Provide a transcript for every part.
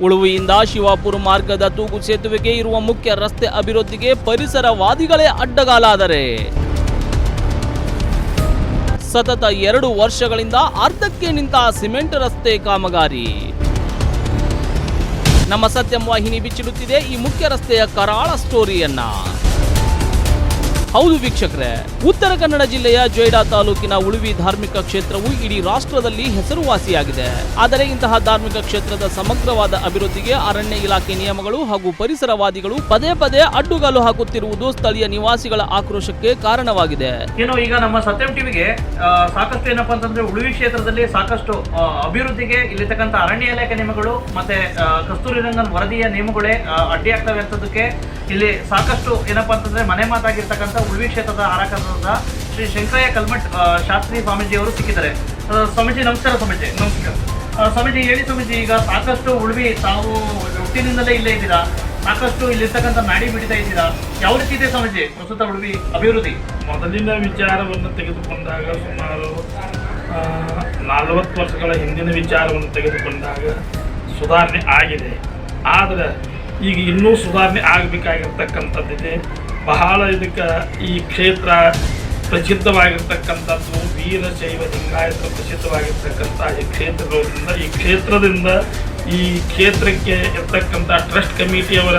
ಉಳುವಿಯಿಂದ ಶಿವಾಪುರ ಮಾರ್ಗದ ತೂಗು ಸೇತುವೆಗೆ ಇರುವ ಮುಖ್ಯ ರಸ್ತೆ ಅಭಿವೃದ್ಧಿಗೆ ಪರಿಸರವಾದಿಗಳೇ ಅಡ್ಡಗಾಲಾದರೆ ಸತತ 2 ವರ್ಷಗಳಿಂದ ಅರ್ಧಕ್ಕೆ ನಿಂತ ಸಿಮೆಂಟ್ ರಸ್ತೆ ಕಾಮಗಾರಿ. ನಮ್ಮ ಸತ್ಯಂ ವಾಹಿನಿ ಬಿಚ್ಚಿಡುತ್ತಿದೆ ಈ ಮುಖ್ಯ ರಸ್ತೆಯ ಕರಾಳ ಸ್ಟೋರಿಯನ್ನ. ಹೌದು ವೀಕ್ಷಕರೇ, ಉತ್ತರ ಕನ್ನಡ ಜಿಲ್ಲೆಯ ಜೊಯ್ಡಾ ತಾಲೂಕಿನ ಉಳುವಿ ಧಾರ್ಮಿಕ ಕ್ಷೇತ್ರವು ಇಡೀ ರಾಷ್ಟ್ರದಲ್ಲಿ ಹೆಸರುವಾಸಿಯಾಗಿದೆ. ಆದರೆ ಇಂತಹ ಧಾರ್ಮಿಕ ಕ್ಷೇತ್ರದ ಸಮಗ್ರವಾದ ಅಭಿವೃದ್ಧಿಗೆ ಅರಣ್ಯ ಇಲಾಖೆ ನಿಯಮಗಳು ಹಾಗೂ ಪರಿಸರವಾದಿಗಳು ಪದೇ ಪದೇ ಅಡ್ಡುಗಾಲು ಹಾಕುತ್ತಿರುವುದು ಸ್ಥಳೀಯ ನಿವಾಸಿಗಳ ಆಕ್ರೋಶಕ್ಕೆ ಕಾರಣವಾಗಿದೆ. ಈಗ ನಮ್ಮ ಸತ್ಯಂ ಟಿವಿಗೆ ಸಾಕಷ್ಟು ಏನಪ್ಪಾ ಅಂತಂದ್ರೆ ಉಳುವಿ ಕ್ಷೇತ್ರದಲ್ಲಿ ಸಾಕಷ್ಟು ಅಭಿವೃದ್ಧಿಗೆ ಇಲ್ಲಿರ್ತಕ್ಕಂಥ ಅರಣ್ಯ ಇಲಾಖೆ ನಿಯಮಗಳು ಮತ್ತೆ ಕಸ್ತೂರಿ ರಂಗನ್ ವರದಿಯ ನಿಯಮಗಳೇ ಅಡ್ಡಿಯಾಗ್ತವೆ ಅಂತದಕ್ಕೆ ಇಲ್ಲಿ ಸಾಕಷ್ಟು ಏನಪ್ಪಾ ಅಂತಂದ್ರೆ ಮನೆ ಮಾತಾಗಿರ್ತಕ್ಕಂಥ ಉಳುವಿ ಕ್ಷೇತ್ರದ ಆರಾಕರದ ಶ್ರೀ ಶಂಕರಯ್ಯ ಕಲ್ಮಠ್ ಶಾಸ್ತ್ರಿ ಸ್ವಾಮೀಜಿ ಅವರು ಸಿಕ್ಕಿದ್ದಾರೆ. ಸ್ವಾಮೀಜಿ ನಮಸ್ಕಾರ. ಸ್ವಾಮೀಜಿ ಹೇಳಿ ಸ್ವಾಮೀಜಿ, ಈಗ ಸಾಕಷ್ಟು ಉಳುವಿ ತಾವು ಹುಟ್ಟಿನಿಂದಲೇ ಇಲ್ಲೇ ಇದ್ದೀರಾ, ಸಾಕಷ್ಟು ಇಲ್ಲಿರ್ತಕ್ಕಂಥ ನಾಡಿ ಬಿಡಿತಾ ಇದ್ದೀರಾ, ಯಾವ ರೀತಿ ಇದೆ ಸ್ವಾಮೀಜಿ ಪ್ರಸ್ತುತ ಉಳುವಿ ಅಭಿವೃದ್ಧಿ? ಮೊದಲಿನ ವಿಚಾರವನ್ನು ತೆಗೆದುಕೊಂಡಾಗ ಸುಮಾರು 40 ವರ್ಷಗಳ ಹಿಂದಿನ ವಿಚಾರವನ್ನು ತೆಗೆದುಕೊಂಡಾಗ ಸುಧಾರಣೆ ಆಗಿದೆ. ಆದರೆ ಈಗ ಇನ್ನೂ ಸುಧಾರಣೆ ಆಗಬೇಕಾಗಿರ್ತಕ್ಕಂಥದ್ದಿದೆ. ಬಹಳ ಇದಕ್ಕೆ ಈ ಕ್ಷೇತ್ರ ಪ್ರಸಿದ್ಧವಾಗಿರ್ತಕ್ಕಂಥದ್ದು ವೀರಶೈವ ಲಿಂಗಾಯತ ಪ್ರಸಿದ್ಧವಾಗಿರ್ತಕ್ಕಂಥ ಈ ಕ್ಷೇತ್ರದಿಂದ ಈ ಕ್ಷೇತ್ರಕ್ಕೆ ಇರ್ತಕ್ಕಂಥ ಟ್ರಸ್ಟ್ ಕಮಿಟಿಯವರ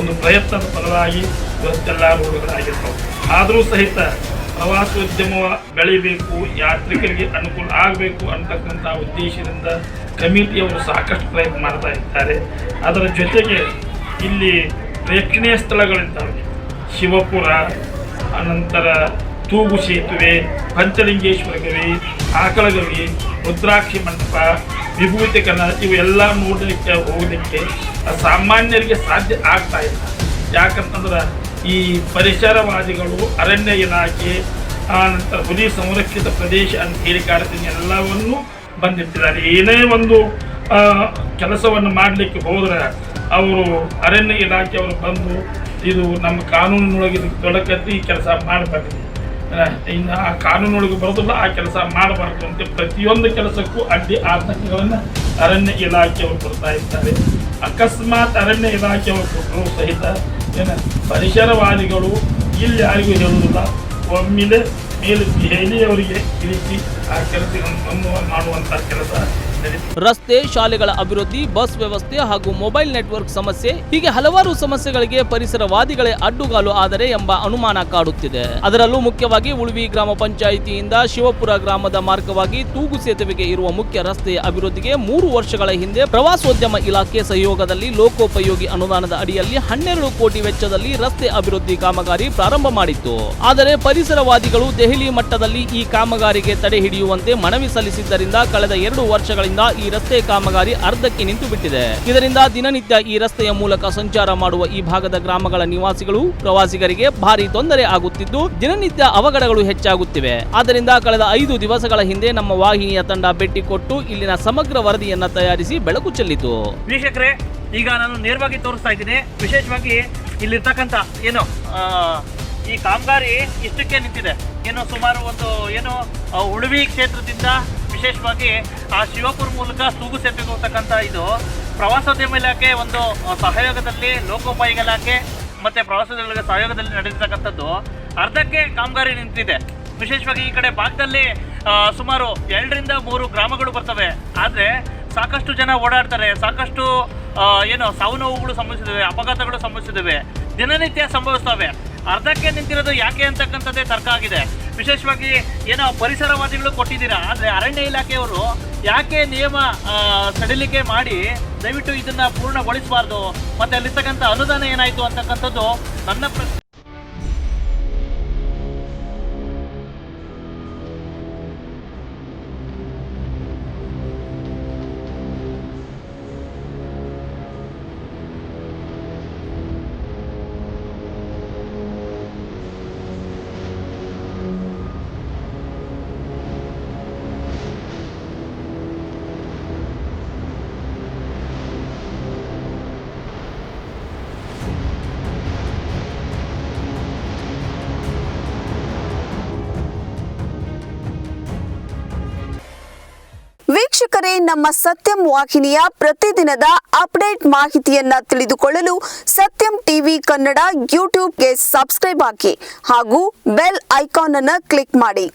ಒಂದು ಪ್ರಯತ್ನದ ಫಲವಾಗಿ ಇವತ್ತೆಲ್ಲ ರೋಡ್ಗಳಾಗಿರ್ತವೆ. ಆದರೂ ಸಹಿತ ಪ್ರವಾಸೋದ್ಯಮ ಬೆಳಿಬೇಕು, ಯಾತ್ರಿಕರಿಗೆ ಅನುಕೂಲ ಆಗಬೇಕು ಅಂತಕ್ಕಂಥ ಉದ್ದೇಶದಿಂದ ಕಮಿಟಿಯವರು ಸಾಕಷ್ಟು ಪ್ರಯತ್ನ ಮಾಡ್ತಾ ಇದ್ದಾರೆ. ಅದರ ಜೊತೆಗೆ ಇಲ್ಲಿ ಪ್ರೇಕ್ಷಣೀಯ ಸ್ಥಳಗಳಿದ್ದಾವೆ. ಶಿವಪುರ, ಅನಂತರ ತೂಗು ಸೇತುವೆ, ಪಂಚಲಿಂಗೇಶ್ವರ ಗವಿ, ಆಕಳಗವಿ, ರುದ್ರಾಕ್ಷಿ ಮಂಟಪ, ವಿಭೂತಿ ಕನ್ನಡ ಇವೆಲ್ಲ ನೋಡಲಿಕ್ಕೆ ಹೋಗಲಿಕ್ಕೆ ಸಾಮಾನ್ಯರಿಗೆ ಸಾಧ್ಯ ಆಗ್ತಾ ಇಲ್ಲ. ಯಾಕಂತಂದ್ರೆ ಈ ಪರಿಸರವಾದಿಗಳು, ಅರಣ್ಯ ಇಲಾಖೆ, ಆನಂತರ ಹುಲಿ ಸಂರಕ್ಷಿತ ಪ್ರದೇಶ ಅಂತ ಹೇಳಿ ಕಾಡ್ತೀನಿ ಎಲ್ಲವನ್ನೂ ಬಂದಿಟ್ಟಿದ್ದಾರೆ. ಏನೇ ಒಂದು ಕೆಲಸವನ್ನು ಮಾಡಲಿಕ್ಕೆ ಹೋದರೆ ಅವರು ಅರಣ್ಯ ಇಲಾಖೆಯವರು ಬಂದು ಇದು ನಮ್ಮ ಕಾನೂನಿನೊಳಗೆ ತೊಡಕತ್ತಿ ಈ ಕೆಲಸ ಮಾಡಬಾರ್ದು, ಇನ್ನು ಆ ಕಾನೂನೊಳಗೆ ಬರೋದಿಲ್ಲ, ಆ ಕೆಲಸ ಮಾಡಬಾರ್ದು ಅಂತ ಪ್ರತಿಯೊಂದು ಕೆಲಸಕ್ಕೂ ಅಡ್ಡಿ ಆತಂಕಗಳನ್ನು ಅರಣ್ಯ ಇಲಾಖೆಯವರು ಕೊಡ್ತಾ ಇದ್ದಾರೆ. ಅಕಸ್ಮಾತ್ ಅರಣ್ಯ ಇಲಾಖೆಯವರು ಕೊಟ್ಟರು ಸಹಿತ ಪರಿಸರವಾದಿಗಳು ಇಲ್ಲಿ ಯಾರಿಗೂ ಹೇಳುವುದಿಲ್ಲ, ಒಮ್ಮೆಲೆ ಮೇಲೆ ದೆಹಲಿಯವರಿಗೆ ಇಳಿಸಿ ಆ ಕೆಲಸಗಳನ್ನು ಮಾಡುವಂಥ ಕೆಲಸ. ರಸ್ತೆ, ಶಾಲೆಗಳ ಅಭಿವೃದ್ಧಿ, ಬಸ್ ವ್ಯವಸ್ಥೆ ಹಾಗೂ ಮೊಬೈಲ್ ನೆಟ್ವರ್ಕ್ ಸಮಸ್ಯೆ ಹೀಗೆ ಹಲವಾರು ಸಮಸ್ಯೆಗಳಿಗೆ ಪರಿಸರವಾದಿಗಳೇ ಅಡ್ಡುಗಾಲು ಆದರೆ ಎಂಬ ಅನುಮಾನ ಕಾಡುತ್ತಿದೆ. ಅದರಲ್ಲೂ ಮುಖ್ಯವಾಗಿ ಉಳುವಿ ಗ್ರಾಮ ಪಂಚಾಯಿತಿಯಿಂದ ಶಿವಪುರ ಗ್ರಾಮದ ಮಾರ್ಗವಾಗಿ ತೂಗು ಸೇತುವೆಗೆ ಇರುವ ಮುಖ್ಯ ರಸ್ತೆಯ ಅಭಿವೃದ್ಧಿಗೆ 3 ವರ್ಷಗಳ ಹಿಂದೆ ಪ್ರವಾಸೋದ್ಯಮ ಇಲಾಖೆ ಸಹಯೋಗದಲ್ಲಿ ಲೋಕೋಪಯೋಗಿ ಅನುದಾನದ ಅಡಿಯಲ್ಲಿ 12 ಕೋಟಿ ವೆಚ್ಚದಲ್ಲಿ ರಸ್ತೆ ಅಭಿವೃದ್ಧಿ ಕಾಮಗಾರಿ ಪ್ರಾರಂಭ ಮಾಡಿತ್ತು. ಆದರೆ ಪರಿಸರವಾದಿಗಳು ದೆಹಲಿ ಮಟ್ಟದಲ್ಲಿ ಈ ಕಾಮಗಾರಿಗೆ ತಡೆ ಹಿಡಿಯುವಂತೆ ಮನವಿ ಸಲ್ಲಿಸಿದ್ದರಿಂದ ಕಳೆದ 2 ವರ್ಷಗಳಿಂದ ಈ ರಸ್ತೆ ಕಾಮಗಾರಿ ಅರ್ಧಕ್ಕೆ ನಿಂತು ಬಿಟ್ಟಿದೆ. ಇದರಿಂದ ದಿನನಿತ್ಯ ಈ ರಸ್ತೆಯ ಮೂಲಕ ಸಂಚಾರ ಮಾಡುವ ಈ ಭಾಗದ ಗ್ರಾಮಗಳ ನಿವಾಸಿಗಳು, ಪ್ರವಾಸಿಗರಿಗೆ ಭಾರಿ ತೊಂದರೆ ಆಗುತ್ತಿದ್ದು ದಿನನಿತ್ಯ ಅವಘಡಗಳು ಹೆಚ್ಚಾಗುತ್ತಿವೆ. ಆದ್ದರಿಂದ ಕಳೆದ 5 ದಿವಸಗಳ ಹಿಂದೆ ನಮ್ಮ ವಾಹಿನಿಯ ತಂಡ ಭೇಟಿ ಕೊಟ್ಟು ಇಲ್ಲಿನ ಸಮಗ್ರ ವರದಿಯನ್ನ ತಯಾರಿಸಿ ಬೆಳಕು ಚೆಲ್ಲಿತು. ವೀಕ್ಷಕರೇ, ಈಗ ನಾನು ನೇರವಾಗಿ ತೋರಿಸ್ತಾ ಇದ್ದೀನಿ. ವಿಶೇಷವಾಗಿ ಇಲ್ಲಿರ್ತಕ್ಕಂಥ ಈ ಕಾಮಗಾರಿ ಇಷ್ಟಕ್ಕೆ ನಿಂತಿದೆ. ಸುಮಾರು ಉಳುವಿ ಕ್ಷೇತ್ರದಿಂದ ವಿಶೇಷವಾಗಿ ಆ ಶಿವಪುರ ಮೂಲಕ ತೂಗು ಸೇತುವೆಗೆ ಹೋಗ್ತಕ್ಕಂಥ ಇದು ಪ್ರವಾಸೋದ್ಯಮ ಇಲಾಖೆ ಒಂದು ಸಹಯೋಗದಲ್ಲಿ, ಲೋಕೋಪಯೋಗಿ ಇಲಾಖೆ ಮತ್ತು ಪ್ರವಾಸೋದ್ಯಮ ಸಹಯೋಗದಲ್ಲಿ ನಡೆದಿರ್ತಕ್ಕಂಥದ್ದು ಅರ್ಧಕ್ಕೆ ಕಾಮಗಾರಿ ನಿಂತಿದೆ. ವಿಶೇಷವಾಗಿ ಈ ಕಡೆ ಭಾಗದಲ್ಲಿ ಸುಮಾರು 2 ರಿಂದ 3 ಗ್ರಾಮಗಳು ಬರ್ತವೆ. ಆದರೆ ಸಾಕಷ್ಟು ಜನ ಓಡಾಡ್ತಾರೆ, ಸಾಕಷ್ಟು ಸಾವು ನೋವುಗಳು ಸಂಭವಿಸಿದ್ದಾವೆ, ಅಪಘಾತಗಳು ಸಂಭವಿಸಿದ್ದಾವೆ, ದಿನನಿತ್ಯ ಸಂಭವಿಸ್ತವೆ. ಅರ್ಧಕ್ಕೆ ನಿಂತಿರೋದು ಯಾಕೆ ಅಂತಕ್ಕಂಥದ್ದೇ ತರ್ಕ ಆಗಿದೆ. ವಿಶೇಷವಾಗಿ ಪರಿಸರವಾದಿಗಳು ಕೊಟ್ಟಿದ್ದೀರಾ, ಆದರೆ ಅರಣ್ಯ ಇಲಾಖೆಯವರು ಯಾಕೆ ನಿಯಮ ಸಡಿಲಿಕೆ ಮಾಡಿ ದಯವಿಟ್ಟು ಇದನ್ನು ಪೂರ್ಣಗೊಳಿಸಬಾರ್ದು, ಮತ್ತು ಅಲ್ಲಿರ್ತಕ್ಕಂಥ ಅನುದಾನ ಏನಾಯಿತು ಅಂತಕ್ಕಂಥದ್ದು ನನ್ನ ಪ್ರಶ್ನೆ. ವೀಕ್ಷಕರೇ, ನಮ್ಮ ಸತ್ಯಂ ವಾಹಿನಿಯ ಪ್ರತಿದಿನದ ಅಪ್ಡೇಟ್ ಮಾಹಿತಿಯನ್ನ ತಿಳಿದುಕೊಳ್ಳಲು ಸತ್ಯಂ ಟಿವಿ ಕನ್ನಡ ಯೂಟ್ಯೂಬ್ಗೆ ಸಬ್ಸ್ಕ್ರೈಬ್ ಹಾಕಿ ಹಾಗೂ ಬೆಲ್ ಐಕಾನ್ ಅನ್ನು ಕ್ಲಿಕ್ ಮಾಡಿ.